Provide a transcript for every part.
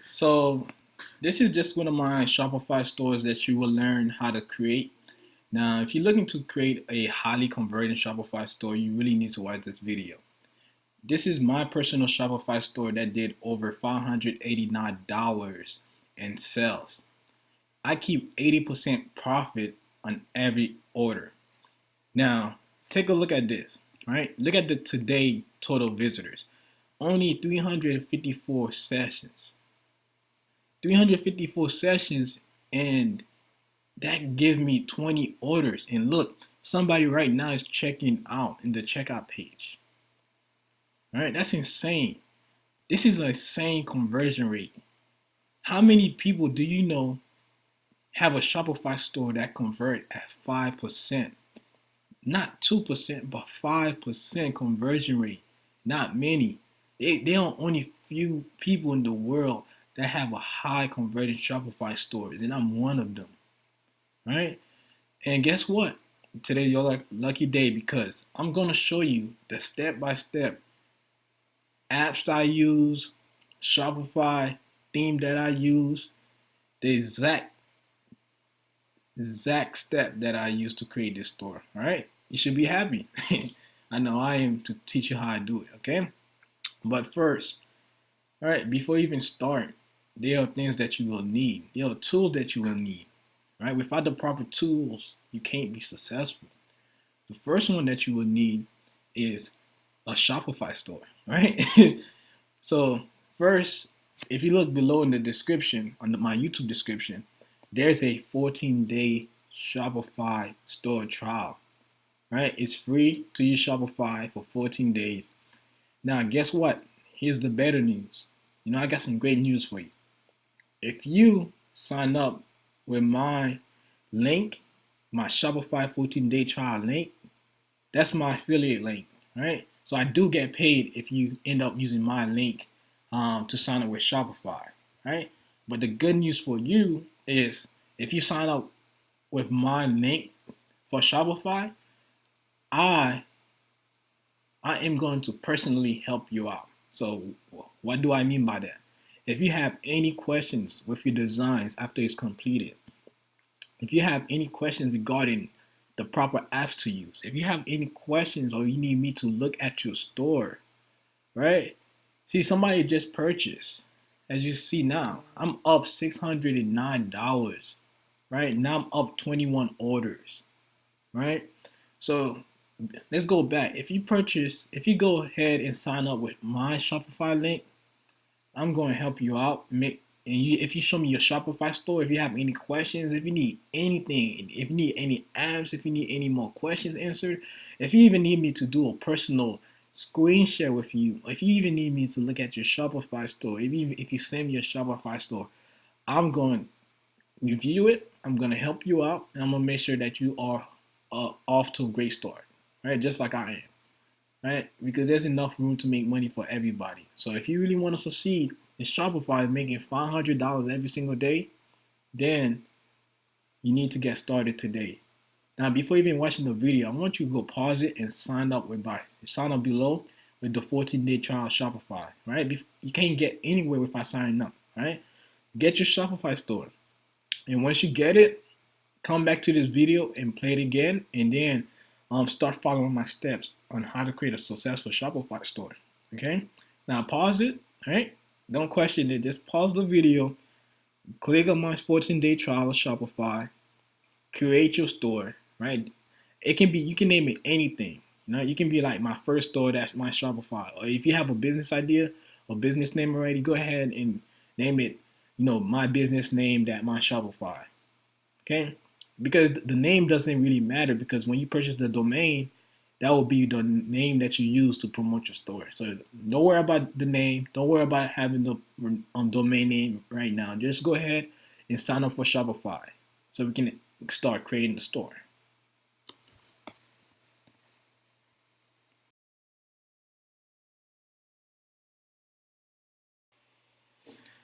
So this is just one of my Shopify stores that you will learn how to create. Now, if you're looking to create a highly converting Shopify store, you really need to watch this video. This is my personal Shopify store that did over $589 in sales. I keep 80% profit on every order. Now, take a look at this, right? Look at the today total visitors. Only 354 sessions. 354 sessions, and that give me 20 orders. And look, somebody right now is checking out in the checkout page. All right, that's insane. This is an insane conversion rate. How many people do you know have a Shopify store that convert at 5%? Not 2%, but 5% conversion rate. Not many. There are only few people in the world that have a high converting Shopify stores, and I'm one of them. Right? And guess what? Today you're like lucky day because I'm gonna show you the step-by-step apps that I use, Shopify theme that I use, the exact step that I use to create this store. All right, you should be happy. I know I am to teach you how I do it. Okay, but first, all right, before you even start, there are things that you will need. There are tools that you will need. Right, without the proper tools, you can't be successful. The first one that you will need is a Shopify store. Right. So first, if you look below in the description, on my YouTube description, there's a 14-day Shopify store trial. Right? It's free to use Shopify for 14 days. Now, guess what? Here's the better news. I got some great news for you. If you sign up with my link, my Shopify 14-day trial link, that's my affiliate link, right? So I do get paid if you end up using my link to sign up with Shopify, right? But the good news for you is if you sign up with my link for Shopify, I am going to personally help you out. So what do I mean by that? If you have any questions with your designs after it's completed, if you have any questions regarding the proper apps to use, if you have any questions or you need me to look at your store, right? See, somebody just purchased. As you see now, I'm up $609, right? Now I'm up 21 orders, right? So let's go back. If you go ahead and sign up with my Shopify link, I'm going to help you out. If you show me your Shopify store, if you have any questions, if you need anything, if you need any apps, if you need any more questions answered, if you even need me to do a personal screen share with you, if you even need me to look at your Shopify store, if you send me your Shopify store, I'm going to review it. I'm going to help you out, and I'm going to make sure that you are off to a great start, right? Just like I am. Right? Because there's enough room to make money for everybody. So if you really want to succeed in Shopify making $500 every single day, then you need to get started today. Now, before even watching the video, I want you to go pause it and sign up below with the 14-day trial Shopify. Right? You can't get anywhere without signing up. Right? Get your Shopify store, and once you get it, come back to this video and play it again, and then start following my steps on how to create a successful Shopify store. Okay, now pause it. All right, don't question it. Just pause the video. Click on my 14-day trial of Shopify. Create your store. Right, you can name it anything. You can be like my first store. That's my Shopify. Or if you have a business idea or business name already, go ahead and name it. My business name that my Shopify. Okay, because the name doesn't really matter, because when you purchase the domain, that will be the name that you use to promote your store. So don't worry about the name. Don't worry about having the domain name right now. Just go ahead and sign up for Shopify so we can start creating the store.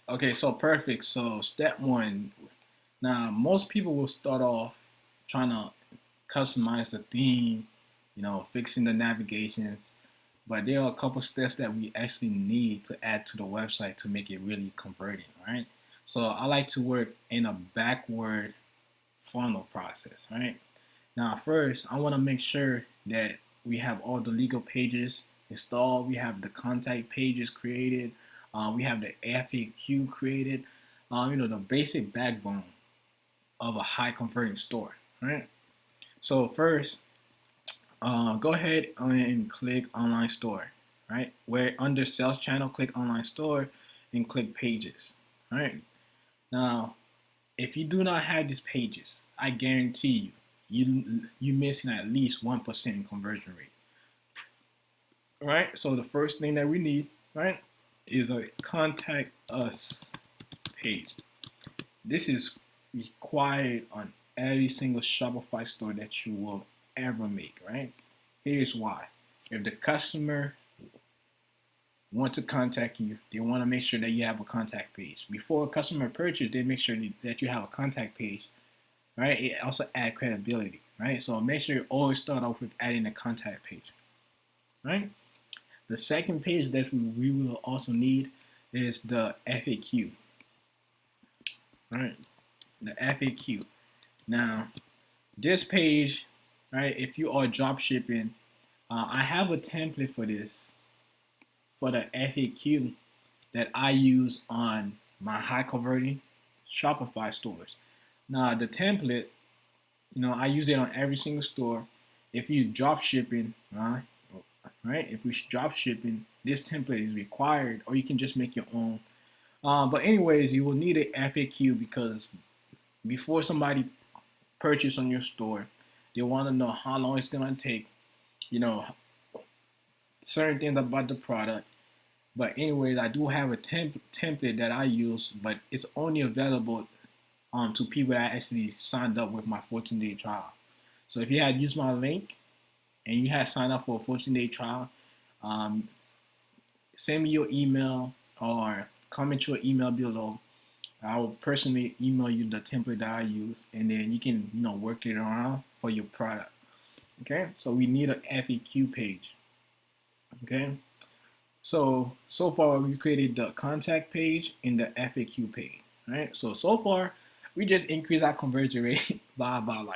Okay, so perfect. So step one. Now, most people will start off trying to customize the theme, fixing the navigations. but there are a couple steps that we actually need to add to the website to make it really converting, right? So I like to work in a backward funnel process, right? Now, first, I want to make sure that we have all the legal pages installed. We have the contact pages created. We have the FAQ created. The basic backbone of a high converting store, right? So first, go ahead and click online store, right? Where under sales channel, click online store and click pages, right? Now, if you do not have these pages, I guarantee you missing at least 1% in conversion rate. All right. So the first thing that we need, right, is a contact us page. This is required on every single Shopify store that you will ever make, right? Here's why. If the customer want to contact you, they want to make sure that you have a contact page. Before a customer purchase, they make sure that you have a contact page, right? It also adds credibility, right? So make sure you always start off with adding a contact page, right? The second page that we will also need is the FAQ, right? The FAQ. Now, this page, right, if you are drop shipping, I have a template for this, for the FAQ that I use on my high converting Shopify stores. Now, the template, I use it on every single store. If you drop shipping, right? If we drop shipping, this template is required, or you can just make your own. But anyways, you will need an FAQ because before somebody purchase on your store, they want to know how long it's gonna take, certain things about the product. But anyways, I do have a template that I use, but it's only available to people that actually signed up with my 14-day trial. So if you had used my link and you had signed up for a 14-day trial, send me your email or comment your email below. I will personally email you the template that I use, and then you can work it around for your product. Okay, so we need an FAQ page. Okay, so far we created the contact page and the FAQ page. Right, so far we just increased our conversion rate by about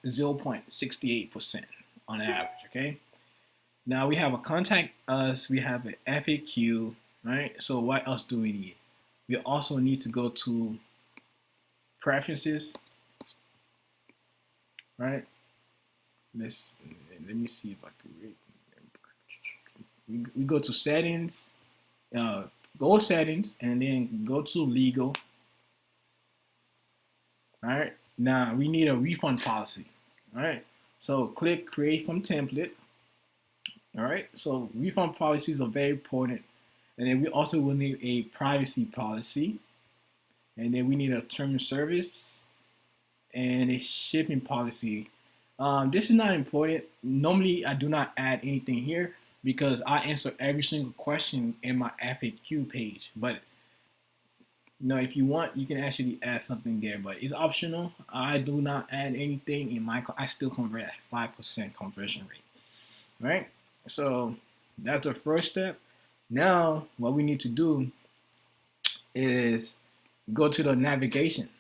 0.68% on average. Okay, now we have a contact us, we have an FAQ. Right, so what else do we need? We also need to go to preferences. Right, let me see if I can read. We go to settings, go settings, and then go to legal. All right, now we need a refund policy. All right, so click create from template. All right, so refund policies are very important. And then we also will need a privacy policy. And then we need a term of service and a shipping policy. This is not important. Normally, I do not add anything here because I answer every single question in my FAQ page. But if you want, you can actually add something there, but it's optional. I do not add anything in I still convert at 5% conversion rate. Right? So that's the first step. Now, what we need to do is go to the navigation.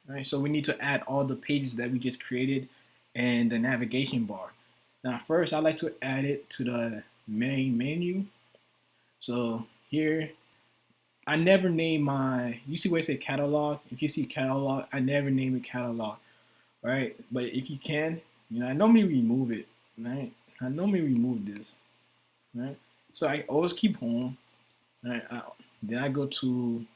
Right? So we need to add all the pages that we just created and the navigation bar. Now, first, I like to add it to the main menu. So here, I never name you see where it says catalog? If you see catalog, I never name it catalog, right? But if you can, I normally remove it, right? I normally remove this, right? So I always keep home, right? Then I go to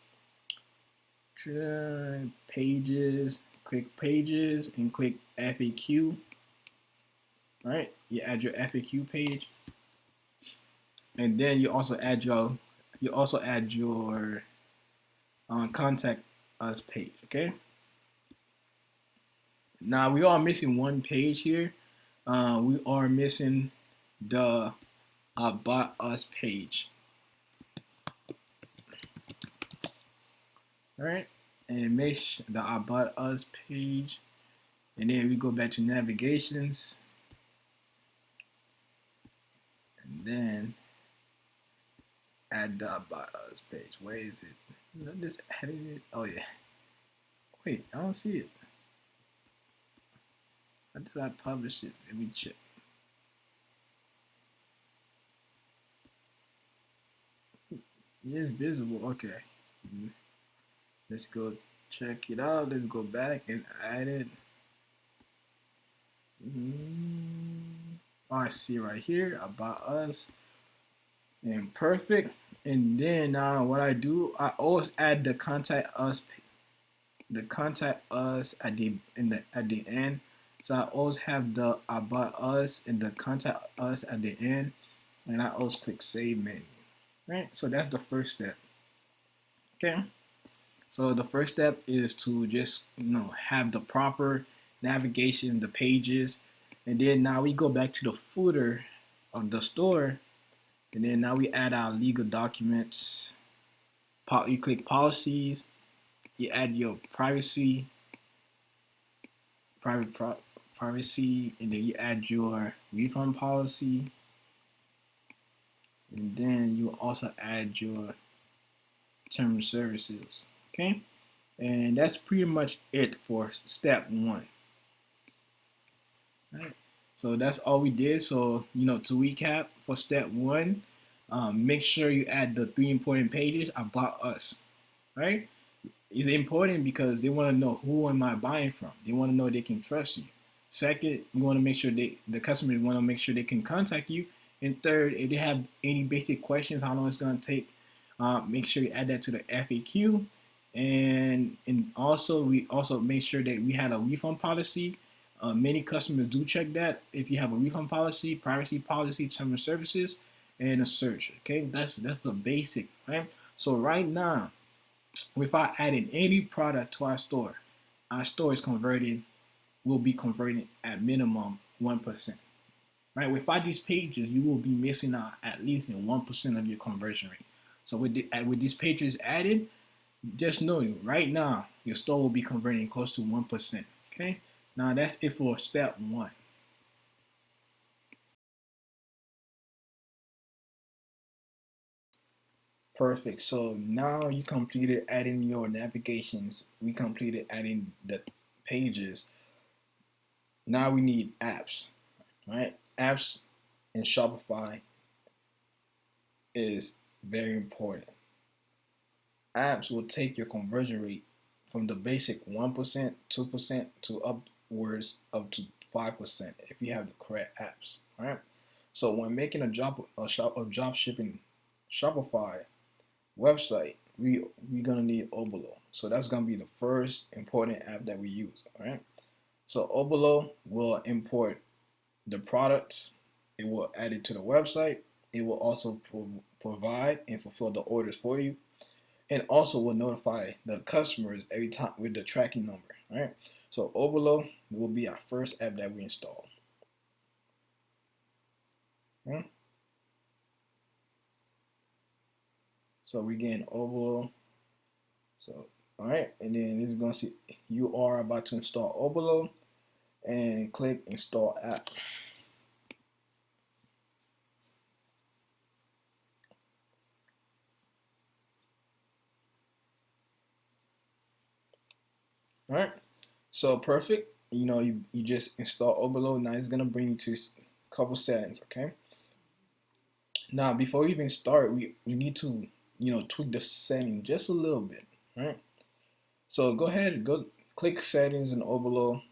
pages, click pages, and click FAQ, right? You add your FAQ page, and then you also add your contact us page. Okay. Now we are missing one page here. We are missing the about us page. All right, and make the about us page, and then we go back to navigations. add the About Us page. Where is it? Not just adding it. Oh yeah. Wait, I don't see it. How did I publish it? Let me check. Yeah, it's visible. Okay. Let's go check it out. Let's go back and add it. Oh, I see right here About Us and perfect. And then what I do, I always add the contact us at the end. So I always have the About Us and the contact us at the end, and I always click Save Menu. Right. So that's the first step. Okay. So the first step is to just have the proper navigation, the pages, and then now we go back to the footer of the store, and then now we add our legal documents. You click policies, you add your privacy, privacy, and then you add your refund policy, and then you also add your terms of services. Okay, and that's pretty much it for step one. All right. So that's all we did. So to recap for step one, make sure you add the 3 important pages about us. Right? It's important because they want to know who am I buying from. They want to know they can trust you. Second, you want to make sure the customers want to make sure they can contact you. And third, if they have any basic questions, how long it's going to take, make sure you add that to the FAQ. And also we also make sure that we had a refund policy. Many customers do check that. If you have a refund policy, privacy policy, terms of services, and a search. Okay, that's the basic, right? So right now, without adding any product to our store is converting, will be converting at minimum 1%. Right? Without these pages, you will be missing out at least in 1% of your conversion rate. So with these pages added, just know right now your store will be converting close to 1%. Okay. Now that's it for step one. Perfect. So now you completed adding your navigations. We completed adding the pages. Now we need apps. Right? Apps in Shopify is very important. Apps will take your conversion rate from the basic 1%, 2% to upwards up to 5% if you have the correct apps. All right. So when making a drop shipping Shopify website, we're gonna need Oberlo. So that's gonna be the first important app that we use. All right. So Oberlo will import the products. It will add it to the website. It will also provide and fulfill the orders for you, and also will notify the customers every time with the tracking number. All right. So Oberlo will be our first app that we install. Okay? So we get Oberlo. So all right, and then this is going to see you are about to install Oberlo, and click install app. All right, so perfect. You just install Oberlo. Now it's gonna bring you to a couple settings. Okay. Now before we even start, we need to tweak the setting just a little bit. All right. So go ahead, go click settings in Oberlo,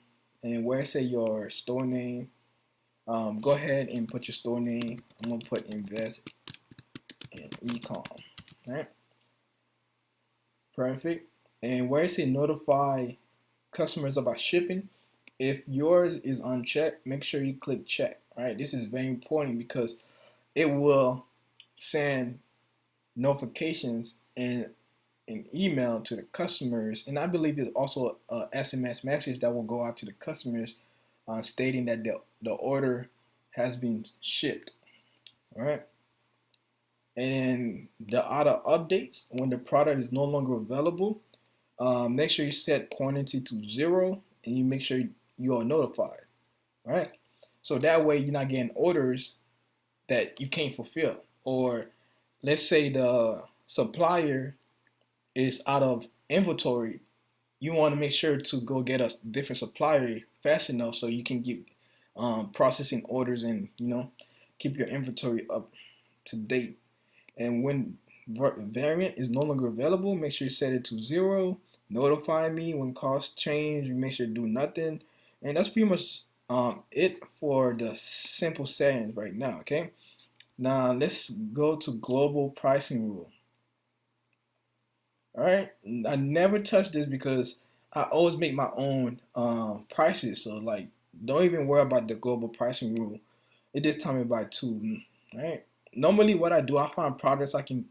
and where it say your store name, go ahead and put your store name. I'm gonna put invest in Ecom. All right. Perfect. And where it say notify customers about shipping, if yours is unchecked, make sure you click check. All right, this is very important because it will send notifications and an email to the customers, and I believe it's also a SMS message that will go out to the customers stating that the order has been shipped. All right. And the other updates, when the product is no longer available, make sure you set quantity to 0, and you make sure you are notified. All right. So that way you're not getting orders that you can't fulfill, or let's say the supplier is out of inventory, you want to make sure to go get a different supplier fast enough so you can keep processing orders and keep your inventory up to date. And when variant is no longer available, make sure you set it to 0. Notify me when costs change. Make sure to do nothing. And that's pretty much it for the simple settings right now. Okay. Now let's go to global pricing rule. All right. I never touch this because I always make my own prices. So like, don't even worry about the global pricing rule. It just time it by 2. All right. Normally, what I do, I find products I can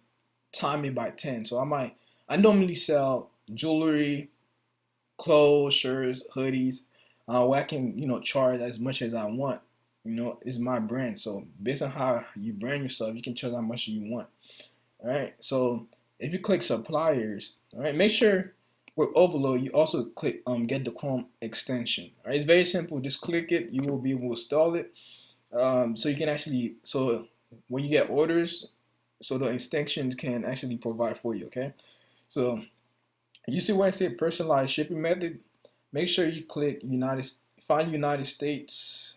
time it by 10. So I normally sell jewelry, clothes, shirts, hoodies, where I can, charge as much as I want. It's my brand. So based on how you brand yourself, you can charge how much you want. All right. So if you click suppliers, all right, make sure with Oberlo you also click get the Comm extension. All right. It's very simple. Just click it. You will be able to install it. So you can actually when you get orders, so the extension can actually provide for you. Okay. So you see where I say personalized shipping method? Make sure you click find United States.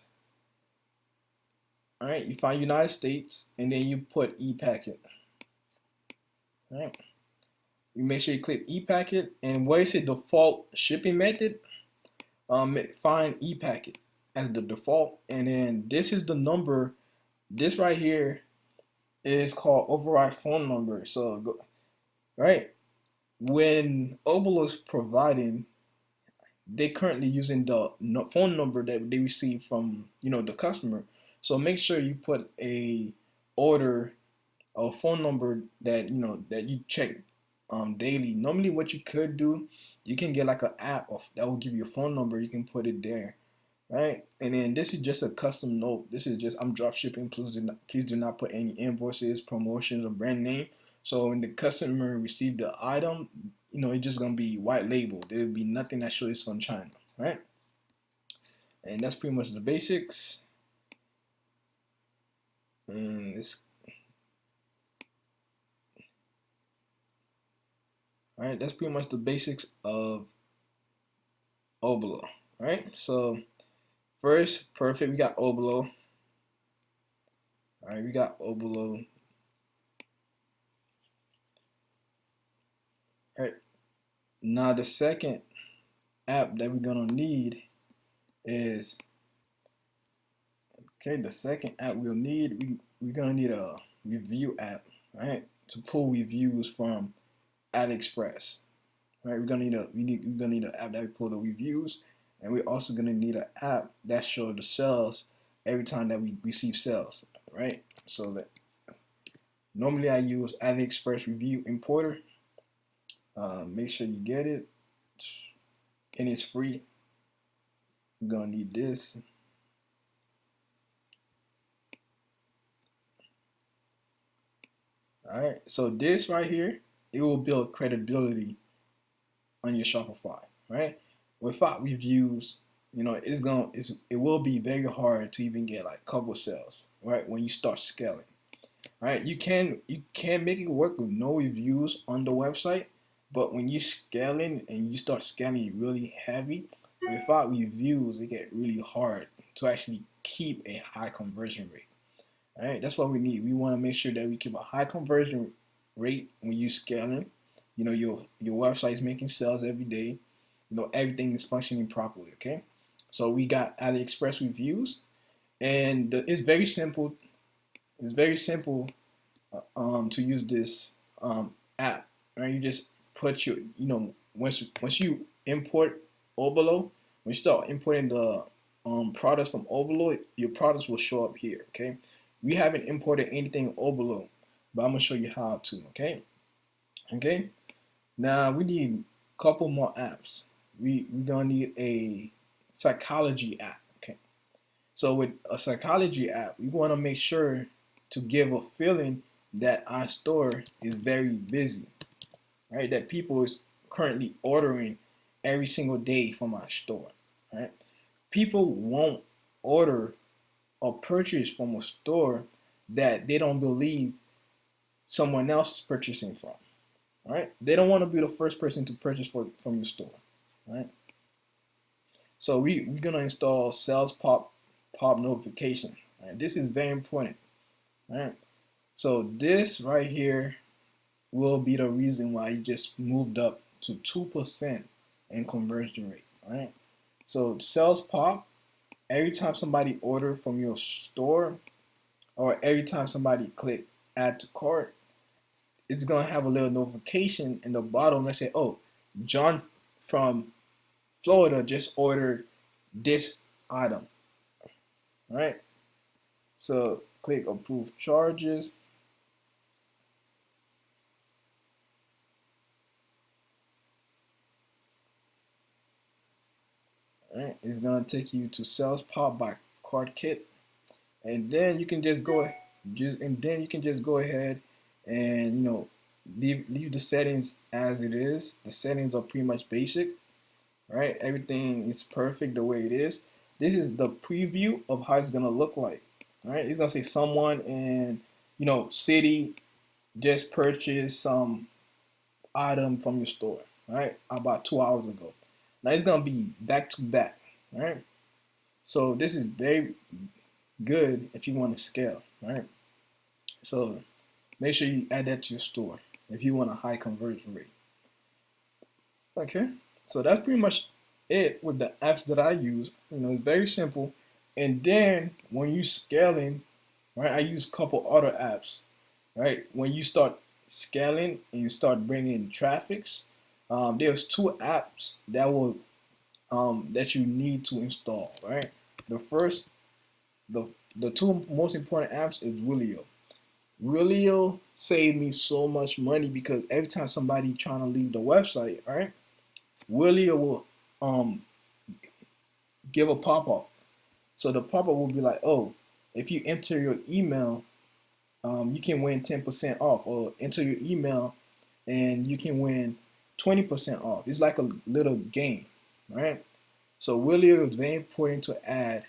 All right, you find United States and then you put e-packet. All right, you make sure you click e-packet and where it says default shipping method, find e-packet as the default, and then this is the number. This right here is called override phone number. So go right when Oberlo is providing, they currently using the phone number that they receive from the customer. So make sure you put a order or phone number that that you check daily. Normally, what you could do, you can get like an app that will give you a phone number. You can put it there, right? And then this is just a custom note. This is just I'm drop shipping. Please do not put any invoices, promotions, or brand name. So when the customer receive the item, it's just gonna be white label. There'll be nothing that shows it's from China, right? And that's pretty much the basics. And it's all right. That's pretty much the basics of Oberlo. All right. So first, perfect. We got Oberlo. All right, we got Oberlo. All right. Now the second app that we're gonna need is the second app we'll need. We're gonna need a review app, right? To pull reviews from Aliexpress. Right? We're gonna need an app that we pull the reviews, and we're also gonna need an app that shows the sales every time that we receive sales, right? So that normally I use Aliexpress Review Importer. Make sure you get it, and it's free. We're gonna need this. All right, so this right here, it will build credibility on your Shopify, right? Without reviews, it will be very hard to even get like couple sales, right? When you start scaling, right? You can make it work with no reviews on the website, but when you're scaling and you start scaling really heavy, without reviews, it get really hard to actually keep a high conversion rate. All right, that's what we need. We want to make sure that we keep a high conversion rate when you scaling. Your website is making sales every day. Everything is functioning properly. Okay, so we got AliExpress reviews, and it's very simple. It's very simple to use this app. Right, you just put once you import Oberlo, when you start importing the products from Oberlo, your products will show up here. Okay, we haven't imported anything Oberlo, but I'm gonna show you how to. Okay. Now we need a couple more apps. We're gonna need a psychology app. Okay. So with a psychology app, we want to make sure to give a feeling that our store is very busy, right? That people is currently ordering every single day from our store, right? People won't order or purchase from a store that they don't believe someone else is purchasing from. All right, they don't want to be the first person to purchase from your store. All right, so we're gonna install sales pop notification. All right, this is very important. All right, so this right here will be the reason why you just moved up to 2% in conversion rate. All right, so sales pop, every time somebody order from your store, or every time somebody click add to cart, it's gonna have a little notification in the bottom that say, "Oh, John from Florida just ordered this item." All right, so click approve charges. All right, it's gonna take you to Sales Pop by Cart Kit, and then you can just go ahead and leave the settings as it is. The settings are pretty much basic. Right, everything is perfect the way it is. This is the preview of how it's gonna look like. All right, it's gonna say someone in city just purchased some item from your store, right, about 2 hours ago. Now it's gonna be back to back, right? So this is very good if you want to scale, right? So make sure you add that to your store if you want a high conversion rate. Okay, so that's pretty much it with the apps that I use. It's very simple. And then when you scaling, right, I use a couple other apps, right? When you start scaling and you start bringing traffics, there's two apps that you need to install, right? The first, the two most important apps is Willio. Willio saved me so much money because every time somebody trying to leave the website, right, Willio will give a pop-up. So the pop-up will be like, oh, if you enter your email, you can win 10% off, or enter your email and you can win 20% off. It's like a little game, right? So Willio is very important to add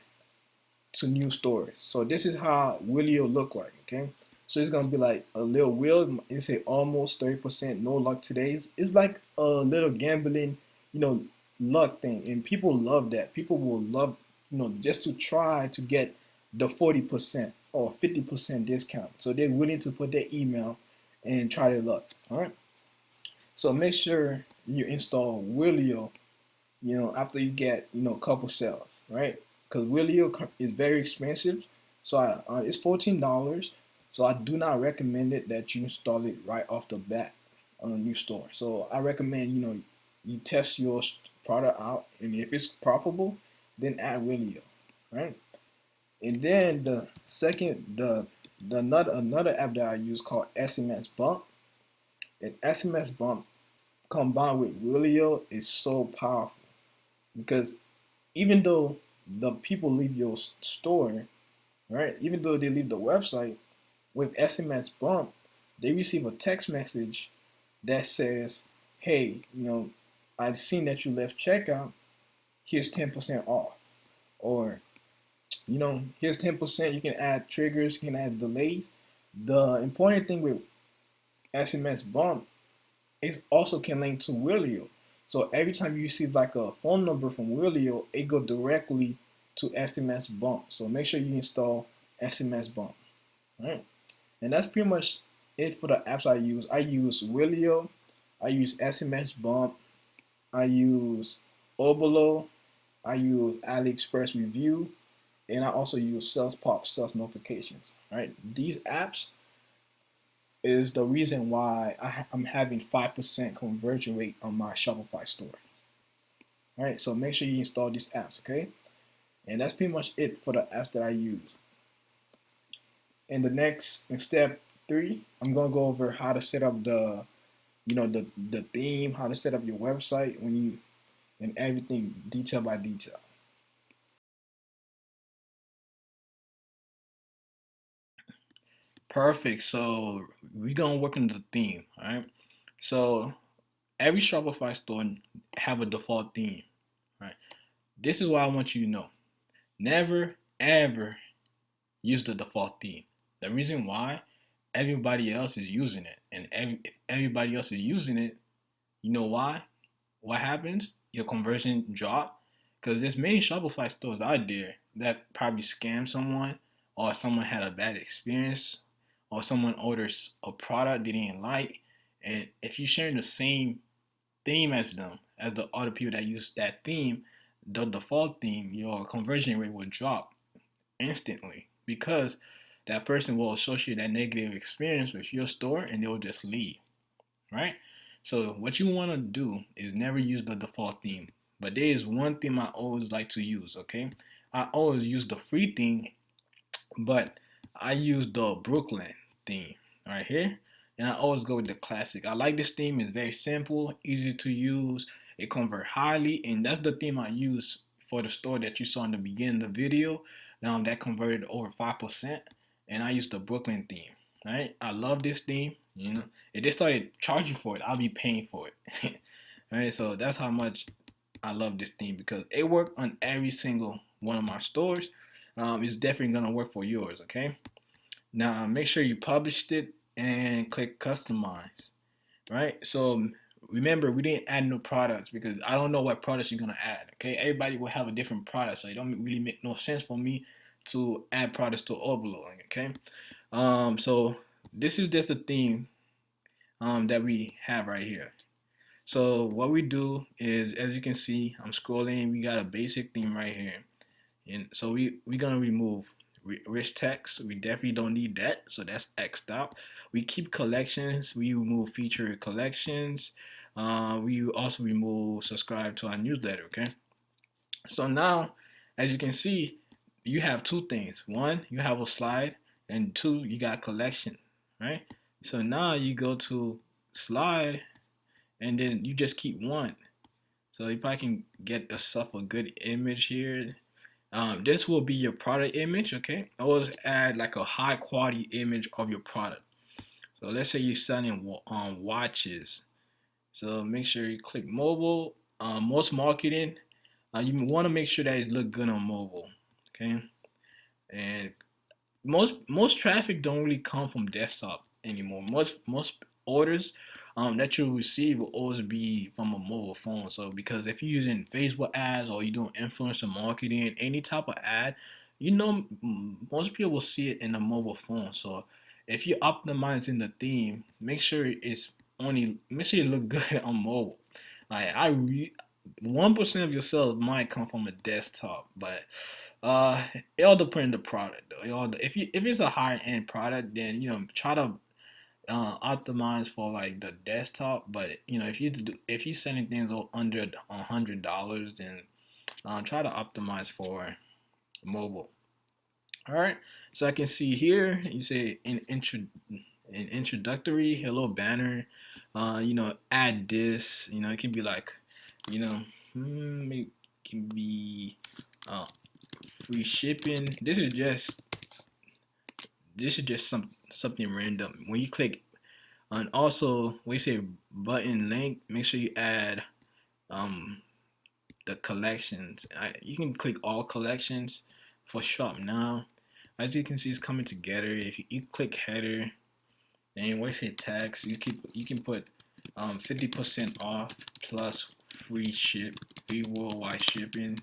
to new stores. So this is how Willio look like, okay? So it's gonna be like a little wheel. It say almost 30%, no luck today. It's like a little gambling, luck thing, and people love that. People will love, just to try to get the 40% or 50% discount. So they're willing to put their email and try their luck. All right. So make sure you install Willio, after you get, a couple sales, right? Because Willio is very expensive. So it's $14. So I do not recommend it that you install it right off the bat on a new store. So I recommend, you test your product out, and if it's profitable, then add Willio, right? And then the second, the another app that I use called SMS Bump. And SMS Bump combined with Willio is so powerful because even though the people leave your store, right? Even though they leave the website, with SMS Bump, they receive a text message that says, "Hey, I've seen that you left checkout. Here's 10% off," or here's 10%. You can add triggers, you can add delays. The important thing with SMS Bump is also can link to Willio. So every time you receive like a phone number from Willio, it go directly to SMS Bump. So make sure you install SMS Bump. All right. And that's pretty much it for the apps I use. I use Willio, I use SMS Bump, I use Oberlo, I use Aliexpress Review, and I also use Sales Pop Sales Notifications. All right, these apps is the reason why I'm having 5% conversion rate on my Shopify store. All right, so make sure you install these apps, okay? And that's pretty much it for the apps that I use. In the next, in step 3, I'm gonna go over how to set up the theme, how to set up your website and everything detail by detail. Perfect. So we're gonna work on the theme, all right? So every Shopify store have a default theme, right? This is what I want you to know. Never ever use the default theme. The reason why everybody else is using it, and if everybody else is using it, you know why? What happens? Your conversion drop because there's many Shopify stores out there that probably scam someone, or someone had a bad experience, or someone orders a product they didn't like, and if you're sharing the same theme as them, as the other people that use that theme, the default theme, your conversion rate will drop instantly because that person will associate that negative experience with your store and they will just leave, right? So what you want to do is never use the default theme. But there is one theme I always like to use, okay? I always use the free theme, but I use the Brooklyn theme right here. And I always go with the classic. I like this theme. It's very simple, easy to use. It convert highly, and that's the theme I use for the store that you saw in the beginning of the video. That converted over 5%, and I use the Brooklyn theme. Right? I love this theme. If they started charging for it, I'll be paying for it. Right? So that's how much I love this theme because it worked on every single one of my stores. It's definitely gonna work for yours. Okay. Now make sure you published it and click customize. Right. So remember, we didn't add no products because I don't know what products you're gonna add. Okay. Everybody will have a different product, so it don't really make no sense for me to add products to Oberlo. Okay. So this is just the theme that we have right here. So what we do is, as you can see, I'm scrolling. We got a basic theme right here, and so we're gonna remove rich text. We definitely don't need that, so that's X'd out. We keep collections. We remove feature collections. We also remove subscribe to our newsletter. Okay. So now, as you can see, you have two things. One, you have a slide, and two, you got collection, right? So now you go to slide, and then you just keep one. So if I can get yourself a good image here, this will be your product image, okay? Always add like a high quality image of your product. So let's say you're selling watches. So make sure you click mobile. Most marketing, you want to make sure that it look good on mobile, okay? And most traffic don't really come from desktop anymore. Most orders that you'll receive will always be from a mobile phone. So because if you're using Facebook ads or you're doing influencer marketing, any type of ad, most people will see it in a mobile phone. So if you're optimizing the theme, make sure it look good on mobile. Like 1% of your sales might come from a desktop, but it all depends on the product though. If it's a higher end product, then try to optimize for like the desktop. But if you're selling things under $100, then try to optimize for mobile. All right. So I can see here you say in introductory, hello banner. Add this. It can be like, it can be free shipping. This is just something random. When you click, and also when you say button link, make sure you add the collections. You can click all collections for shop now. As you can see, it's coming together. If you click header, and when you say tax, you can put 50% off plus free worldwide shipping.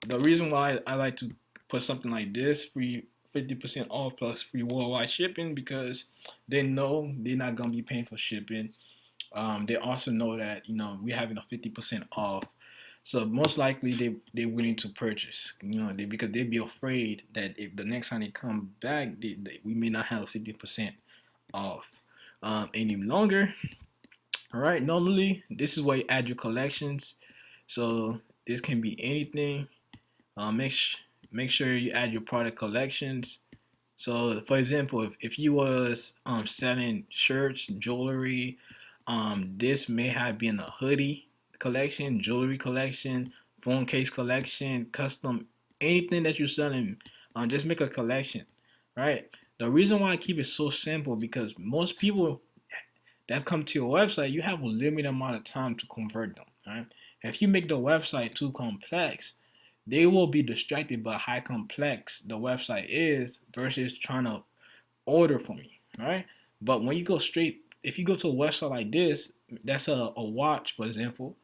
The reason why I like to put something like this, free 50% off plus free worldwide shipping, because they know they're not gonna be paying for shipping. They also know that we're having a 50% off, so most likely they're willing to purchase. Because they'd be afraid that if the next time they come back, we may not have 50% off any longer. All right, normally this is where you add your collections. So this can be anything. Make sure you add your product collections. So for example, if you was selling shirts, jewelry, this may have been a hoodie collection, jewelry collection, phone case collection, custom, anything that you're selling, just make a collection, right? The reason why I keep it so simple, because most people that come to your website, you have a limited amount of time to convert them, right? If you make the website too complex, they will be distracted by how complex the website is versus trying to order for me, all right? But when you go straight, if you go to a website like this, that's a watch, for example,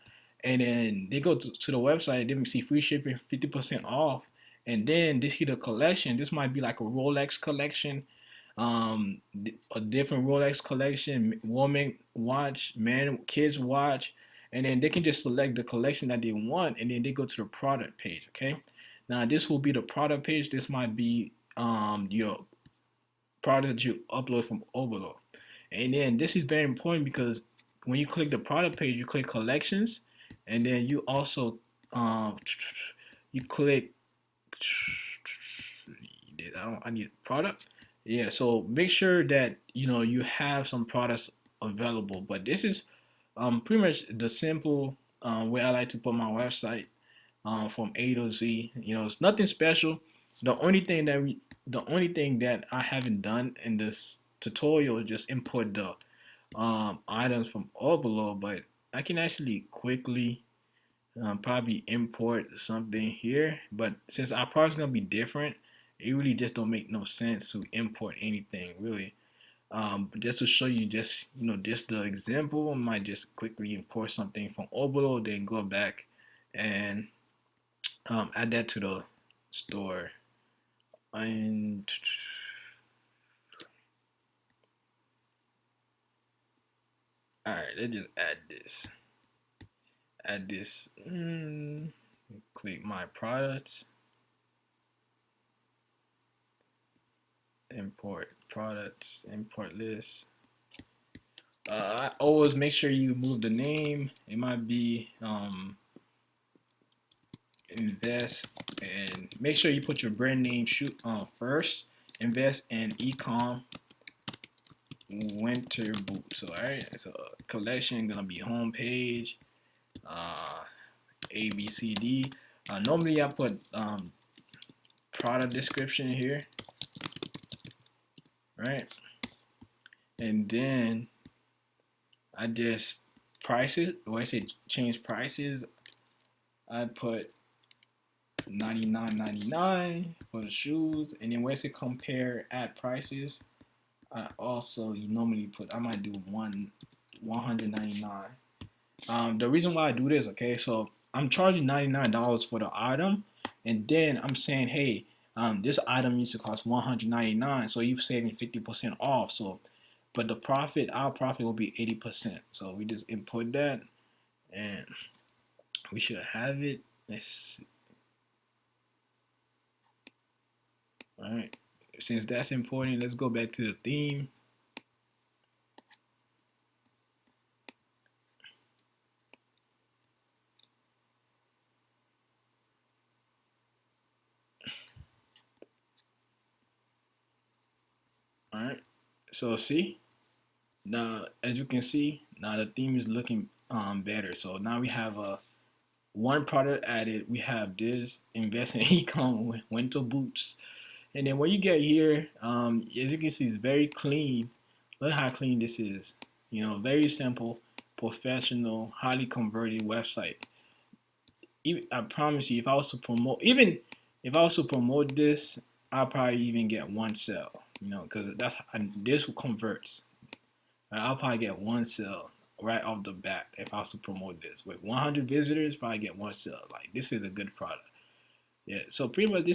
and then they go to the website, they see free shipping, 50% off, and then they see the collection. This might be like a Rolex collection, a different Rolex collection, woman watch, man, kids watch, and then they can just select the collection that they want, and then they go to the product page. Okay, now this will be the product page. This might be your product you upload from Oberlo. And then this is very important because when you click the product page, you click collections, and then you also you click. I need product. Yeah, so make sure that you have some products available. But this is pretty much the simple way I like to put my website from A to Z. It's nothing special. The only thing that I haven't done in this tutorial is just import the items from Oberlo, but I can actually quickly probably import something here. But since our product's gonna be different, it really just don't make no sense to import anything really. Just to show you, just the example, I might just quickly import something from Oberlo, then go back and add that to the store. And all right, let's just add this. Click my products, import products, import list. I always make sure you move the name. It might be invest, and make sure you put your brand name first. Invest in Ecom winter boots. All right, so collection gonna be homepage. A B C D. Normally I put product description here, right? And then I just prices. When I say change prices, I put $99.99 for the shoes, and then when I say compare at prices, I also normally put, I might do $199. The reason why I do this, okay, so I'm charging $99 for the item, and then I'm saying, hey, this item needs to cost $199, so you're saving 50% off. So, but our profit will be 80%. So we just input that, and we should have it. Let's see. All right. Since that's important, let's go back to the theme. All right. So see, now as you can see, now the theme is looking better. So now we have one product added. We have this invest in Ecom winter boots. And then when you get here, as you can see, it's very clean. Look how clean this is. Very simple, professional, highly converted website. I promise you, if I was to promote this, I'll probably even get one sale. Because this converts. I'll probably get one sale right off the bat if I was to promote this. With 100 visitors, probably get one sale. Like, this is a good product. Yeah, so pretty much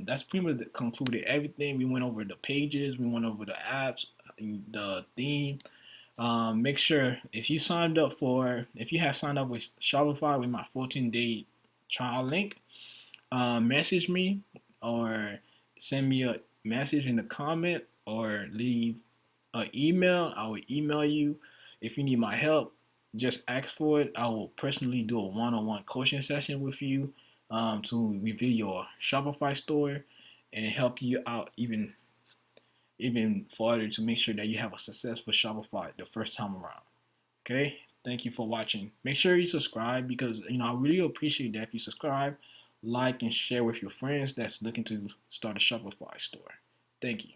that's pretty much concluded everything. We went over the pages, we went over the apps, the theme. Make sure if you have signed up with Shopify with my 14-day trial link, message me or send me a message in the comment or leave an email. I will email you. If you need my help, just ask for it. I will personally do a one-on-one coaching session with you to review your Shopify store and help you out even further to make sure that you have a successful Shopify the first time around. Okay, thank you for watching. Make sure you subscribe because I really appreciate that if you subscribe, like, and share with your friends that's looking to start a Shopify store. Thank you.